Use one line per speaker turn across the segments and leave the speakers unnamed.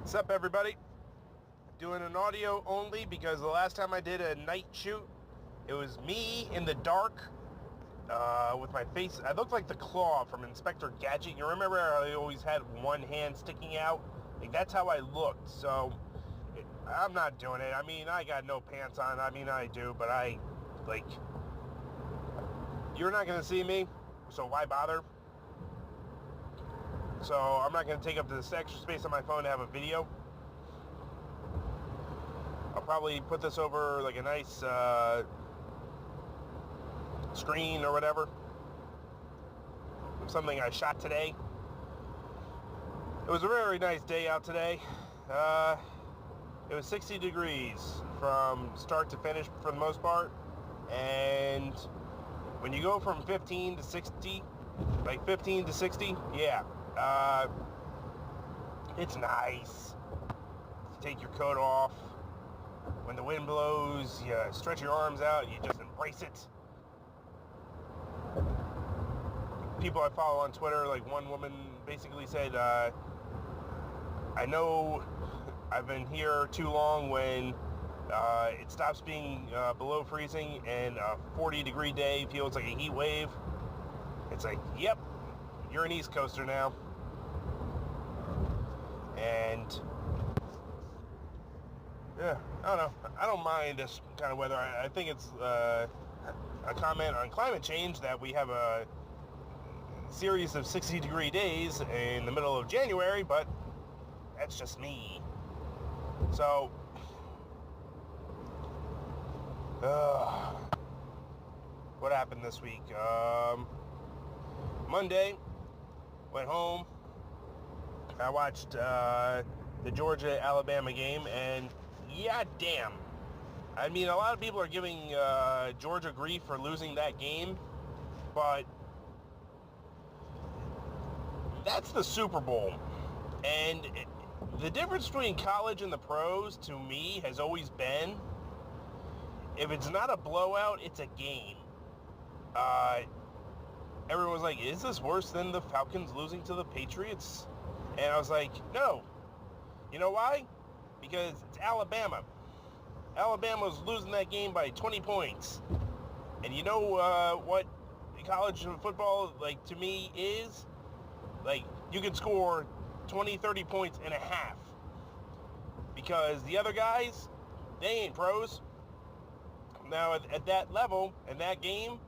What's up, everybody? Doing an audio only because the last time I did a night shoot, it was me in the dark with my face. I looked like the Claw from Inspector Gadget. You remember how I always had one hand sticking out? Like, that's how I looked. So I'm not doing it. I mean, I got no pants on. I mean, I do, but you're not going to see me, so why bother? So I'm not going to take up this extra space on my phone to have a video. I'll probably put this over like a nice screen or whatever. Something I shot today. It was a very nice day out today. It was 60 degrees from start to finish for the most part. And when you go from 15 to 60, like 15 to 60, yeah. It's nice to take your coat off. When the wind blows, you stretch your arms out, you just embrace it. People I follow on Twitter, like one woman basically said, I know I've been here too long when it stops being below freezing and a 40-degree day feels like a heat wave. It's like, yep, you're an East Coaster now. And yeah, I don't know. I don't mind this kind of weather. I think it's a comment on climate change that we have a series of 60-degree days in the middle of January, but that's just me. So, what happened this week? Monday, went home. I watched the Georgia-Alabama game, and yeah, damn. I mean, a lot of people are giving Georgia grief for losing that game, but that's the Super Bowl. And the difference between college and the pros, to me, has always been, if it's not a blowout, it's a game. Everyone was like, is this worse than the Falcons losing to the Patriots? And I was like, no. You know why? Because it's Alabama. Alabama was losing that game by 20 points. And you know what college football, like, to me is? Like, you can score 20, 30 points in a half. Because the other guys, they ain't pros. Now, at that level, in that game,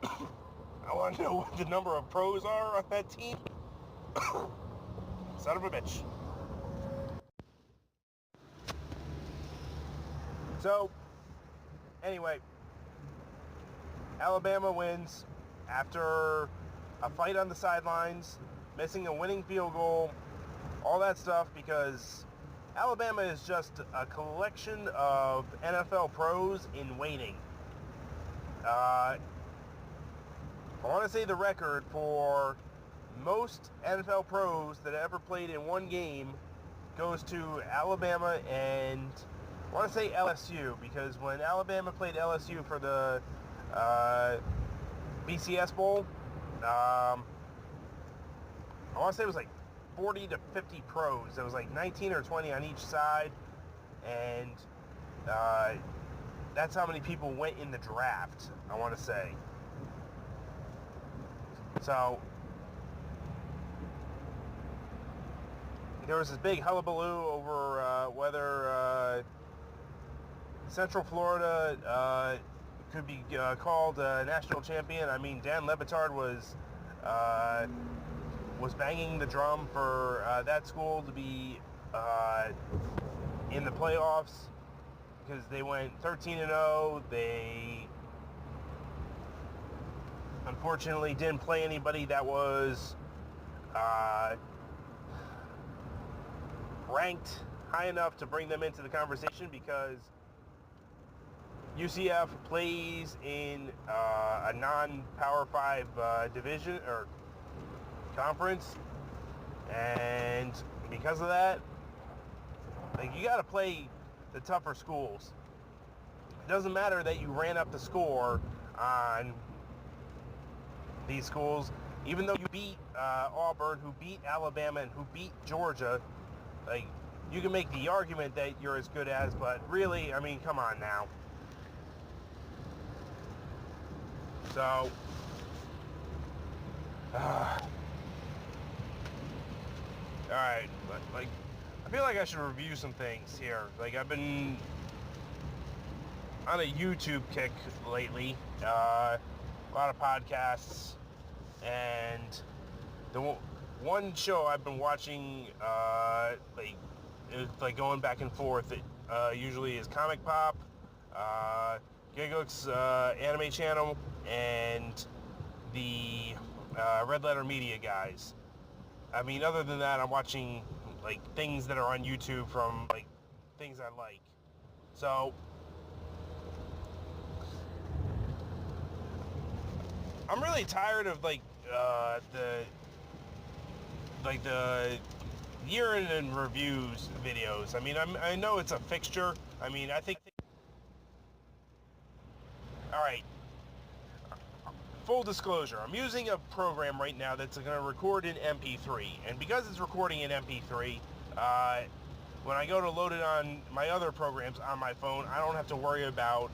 I want to know what the number of pros are on that team. Son of a bitch. So, anyway, Alabama wins after a fight on the sidelines, missing a winning field goal, all that stuff, because Alabama is just a collection of NFL pros in waiting. I want to say the record for most NFL pros that ever played in one game goes to Alabama and I want to say LSU, because when Alabama played LSU for the BCS Bowl, I want to say it was like 40 to 50 pros. It was like 19 or 20 on each side, and that's how many people went in the draft, I want to say. So there was this big hullabaloo over whether Central Florida could be called a national champion. I mean, Dan Le Batard was banging the drum for that school to be in the playoffs because they went 13-0. They unfortunately didn't play anybody that was ranked high enough to bring them into the conversation, because UCF plays in a non-Power 5 division or conference, and because of that, like, you got to play the tougher schools. It doesn't matter that you ran up the score on these schools, even though you beat Auburn, who beat Alabama, and who beat Georgia. Like, you can make the argument that you're as good as, but really, I mean, come on now. So, alright, like, I feel like I should review some things here. Like, I've been on a YouTube kick lately, a lot of podcasts, and the one show I've been watching, like going back and forth, it usually is Comic Pop, Giggle's anime channel, and the Red Letter Media guys. I mean, other than that, I'm watching like things that are on YouTube from like things I like. So I'm really tired of like the year-end in reviews videos. I mean, I know it's a fixture. I mean, I think. All right. Full disclosure, I'm using a program right now that's going to record in MP3, and because it's recording in MP3, when I go to load it on my other programs on my phone, I don't have to worry about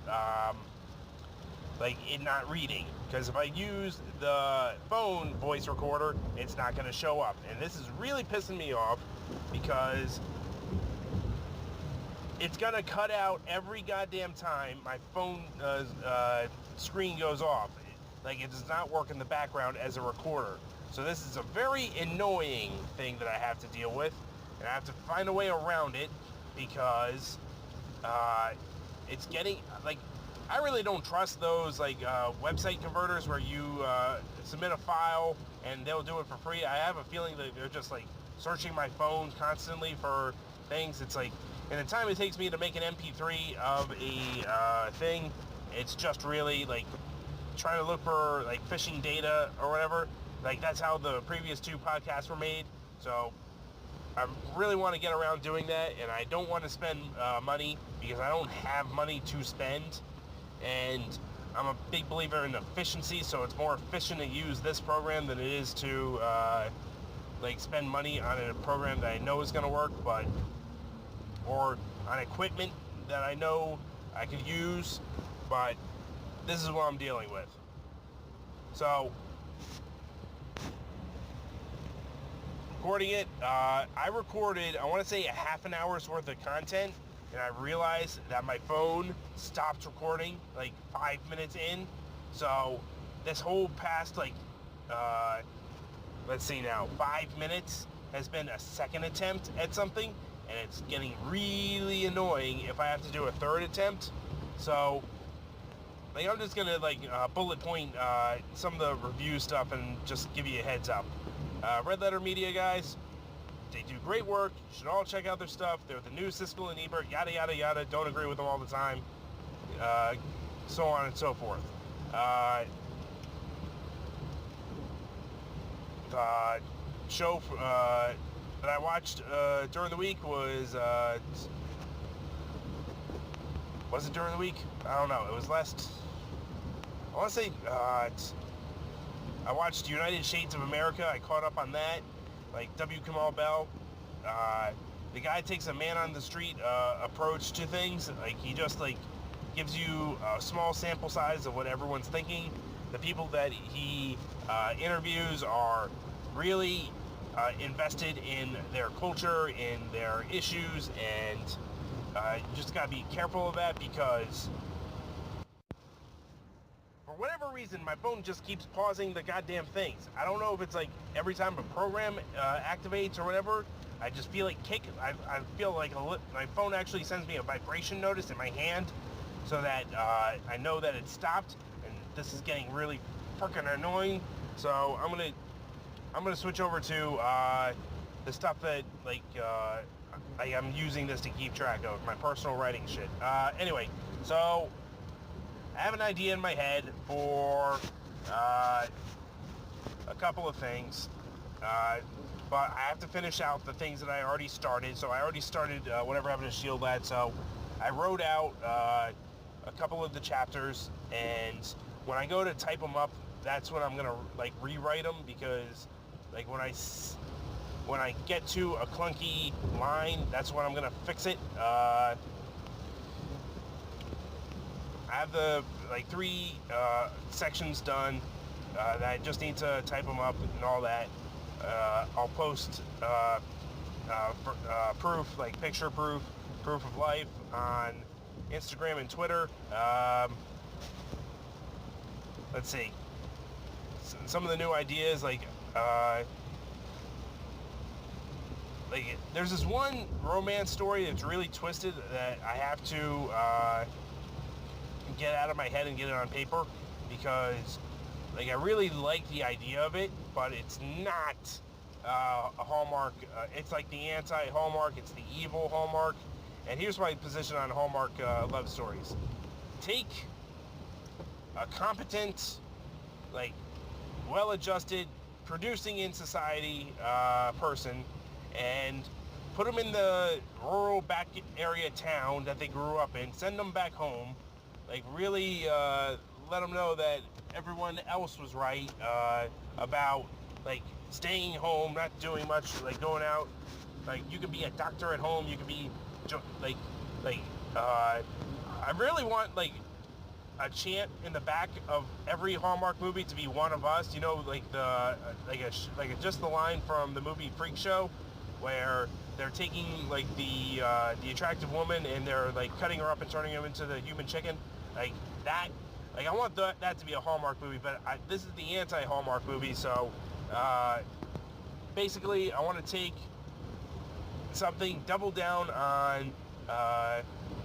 like it not reading, because if I use the phone voice recorder, it's not going to show up, and this is really pissing me off because it's going to cut out every goddamn time my phone screen goes off. Like, it does not work in the background as a recorder. So this is a very annoying thing that I have to deal with, and I have to find a way around it because it's getting, like, I really don't trust those, like, website converters where you submit a file and they'll do it for free. I have a feeling that they're just, like, searching my phone constantly for things. It's like, and the time it takes me to make an MP3 of a thing, it's just really, like, trying to look for like phishing data or whatever. Like, that's how the previous two podcasts were made. So I really want to get around doing that, and I don't want to spend money because I don't have money to spend, and I'm a big believer in efficiency, so it's more efficient to use this program than it is to like spend money on a program that I know is going to work, but or on equipment that I know I could use, but this is what I'm dealing with. So, recording it, I recorded, I want to say a half an hour's worth of content, and I realized that my phone stopped recording like 5 minutes in. So, this whole past, like, let's see now, 5 minutes has been a second attempt at something, and it's getting really annoying if I have to do a third attempt. So, like, I'm just gonna like bullet point some of the review stuff and just give you a heads up. Red Letter Media guys, they do great work. You should all check out their stuff. They're the new Siskel and Ebert, yada yada yada. Don't agree with them all the time, so on and so forth. The show that I watched during the week was it during the week? I don't know. It was last. I want to say I watched United Shades of America. I caught up on that. Like, W. Kamau Bell. The guy takes a man on the street approach to things. Like, he just, like, gives you a small sample size of what everyone's thinking. The people that he interviews are really invested in their culture, in their issues, and you just gotta be careful of that because for whatever reason, my phone just keeps pausing the goddamn things. I don't know if it's like every time a program activates or whatever, I just feel like I feel like my phone actually sends me a vibration notice in my hand so that I know that it stopped, and this is getting really fucking annoying. So I'm gonna switch over to the stuff that like I'm using this to keep track of, my personal writing shit. Anyway, so I have an idea in my head for a couple of things, but I have to finish out the things that I already started. So I already started Whatever Happened to Shield Lad, so I wrote out a couple of the chapters, and when I go to type them up, that's when I'm gonna like rewrite them, because like when I when I get to a clunky line, that's when I'm gonna fix it. I have the like 3 sections done that I just need to type them up and all that. I'll post proof, like picture proof of life on Instagram and Twitter. Let's see. Some of the new ideas, like there's this one romance story that's really twisted that I have to get out of my head and get it on paper, because like I really like the idea of it, but it's not a Hallmark. It's like the anti-Hallmark. It's the evil Hallmark. And here's my position on Hallmark love stories. Take a competent, like well-adjusted, producing in society person, and put them in the rural back area town that they grew up in, send them back home, like really let them know that everyone else was right about like staying home, not doing much, like going out. Like you could be a doctor at home, you could be I really want like a chant in the back of every Hallmark movie to be one of us, you know, like the just the line from the movie Freak Show, where they're taking like the attractive woman and they're like cutting her up and turning her into the human chicken, like that. Like I want that to be a Hallmark movie, but this is the anti-Hallmark movie. So basically, I want to take something, double down on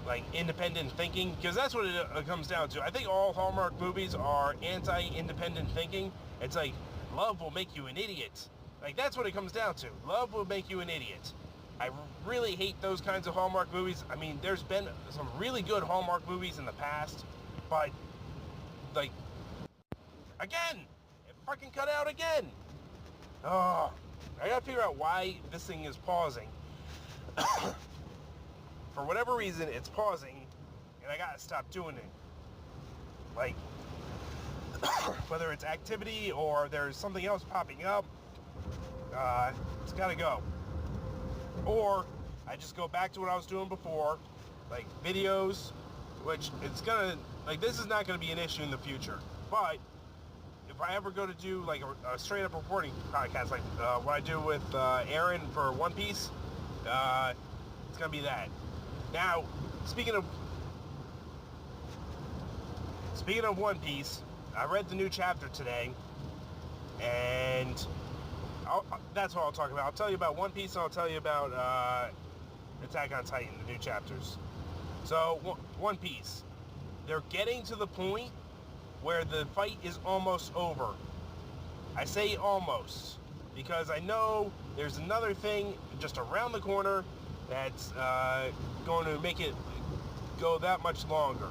like independent thinking, because that's what it comes down to. I think all Hallmark movies are anti-independent thinking. It's like love will make you an idiot. Like that's what it comes down to. Love will make you an idiot. I really hate those kinds of Hallmark movies. I mean, there's been some really good Hallmark movies in the past, but like again, it fucking cut out again. Oh, I gotta figure out why this thing is pausing. For whatever reason, it's pausing, and I gotta stop doing it. Like, whether it's activity or there's something else popping up, it's gotta go. Or I just go back to what I was doing before, like videos, which it's gonna, like this is not gonna be an issue in the future. But if I ever go to do like a straight up reporting podcast, like what I do with Aaron for One Piece, it's gonna be that. Now, speaking of One Piece, I read the new chapter today, and that's what I'll talk about. I'll tell you about One Piece, and I'll tell you about Attack on Titan, the new chapters. So, One Piece. They're getting to the point where the fight is almost over. I say almost, because I know there's another thing just around the corner that's going to make it go that much longer.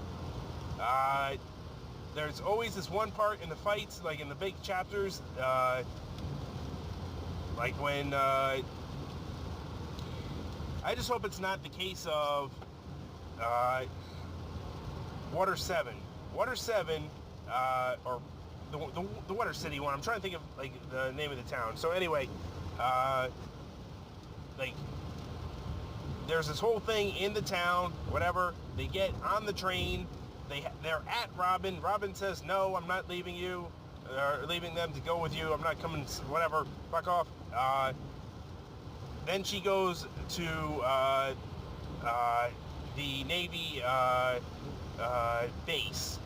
There's always this one part in the fights, like in the big chapters, like when I just hope it's not the case of Water 7. Water 7, or the Water City one. I'm trying to think of like the name of the town. So anyway, like there's this whole thing in the town, whatever. They get on the train. They're at Robin. Robin says, no, I'm not leaving you, or leaving them to go with you. I'm not coming, whatever, fuck off. Then she goes to the Navy base,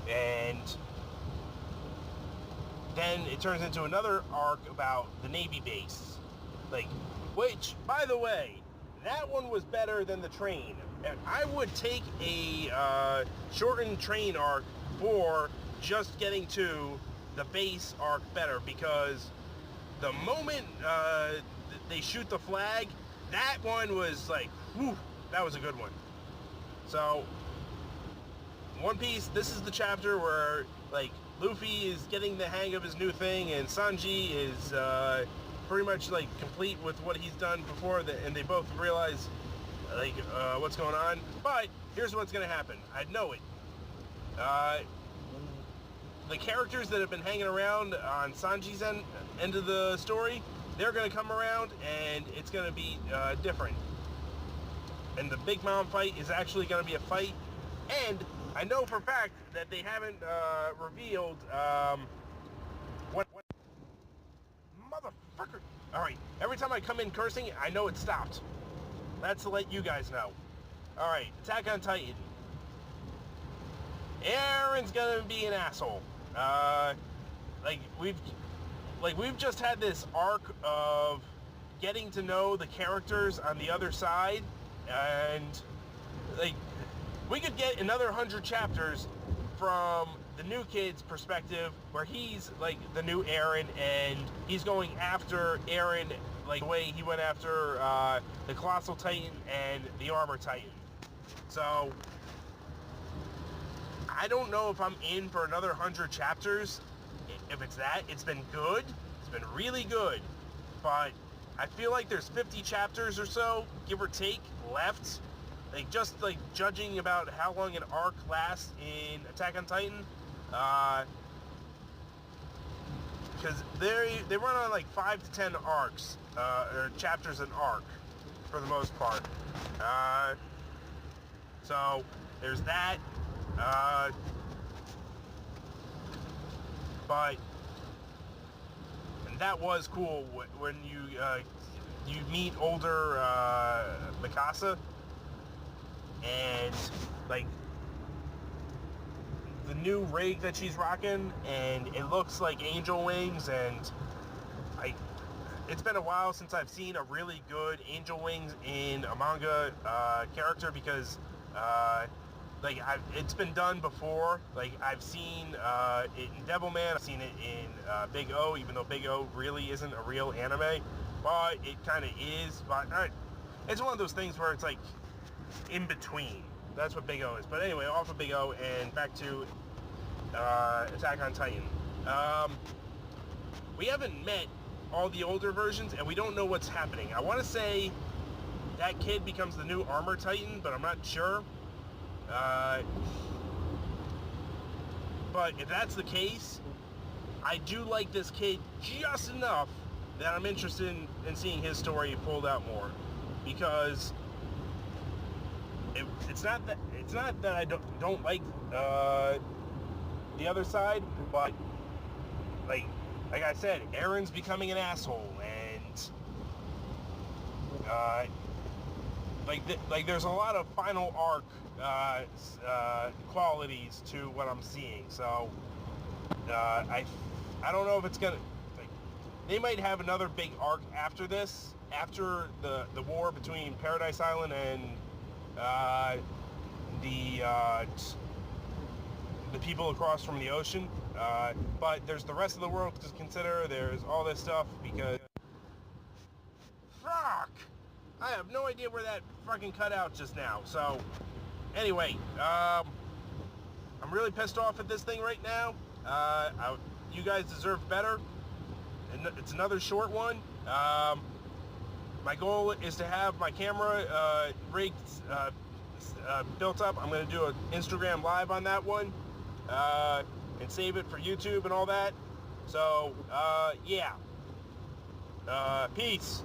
and then it turns into another arc about the Navy base. Like, which, by the way, that one was better than the train. And I would take a shortened train arc for just getting to the base arc better, because the moment they shoot the flag, that one was like, whew, that was a good one. So, One Piece, this is the chapter where, like, Luffy is getting the hang of his new thing, and Sanji is pretty much, like, complete with what he's done before, and they both realize, like, what's going on. But here's what's going to happen. I know it. The characters that have been hanging around on Sanji's end of the story, they're going to come around, and it's going to be different. And the Big Mom fight is actually going to be a fight. And I know for a fact that they haven't revealed what motherfucker. All right, every time I come in cursing, I know it stopped. That's to let you guys know. All right, Attack on Titan. Aaron's gonna be an asshole. We've just had this arc of getting to know the characters on the other side, and like we could get another 100 chapters from the new kid's perspective, where he's like the new Aaron, and he's going after Aaron like the way he went after the Colossal Titan and the Armor Titan. So I don't know if I'm in for another 100 chapters. If it's that, it's been good. It's been really good. But I feel like there's 50 chapters or so, give or take, left. Like, just like judging about how long an arc lasts in Attack on Titan. Because they run on like 5 to 10 arcs, or chapters an arc, for the most part. So there's that. But and that was cool when you meet older Mikasa, and like the new rig that she's rocking, and it looks like angel wings, and it's been a while since I've seen a really good angel wings in a manga character, because it's been done before. Like, I've seen it in Devilman, I've seen it in Big O, even though Big O really isn't a real anime, but it kind of is. But it's one of those things where it's like in between. That's what Big O is. But anyway, off of Big O and back to Attack on Titan. We haven't met all the older versions, and we don't know what's happening. I want to say that kid becomes the new Armor Titan, but I'm not sure. But if that's the case, I do like this kid just enough that I'm interested in seeing his story pulled out more, because it's not that I don't like the other side, but like I said, Aaron's becoming an asshole, and there's a lot of final arc qualities to what I'm seeing. So I don't know if it's gonna, they might have another big arc after this, after the war between Paradise Island and the people across from the ocean, but there's the rest of the world to consider. There's all this stuff, because fuck, I have no idea where that fucking cut out just now. So anyway, I'm really pissed off at this thing right now. You guys deserve better. And it's another short one. My goal is to have my camera rigged, built up. I'm going to do an Instagram live on that one, and save it for YouTube and all that. So yeah, peace.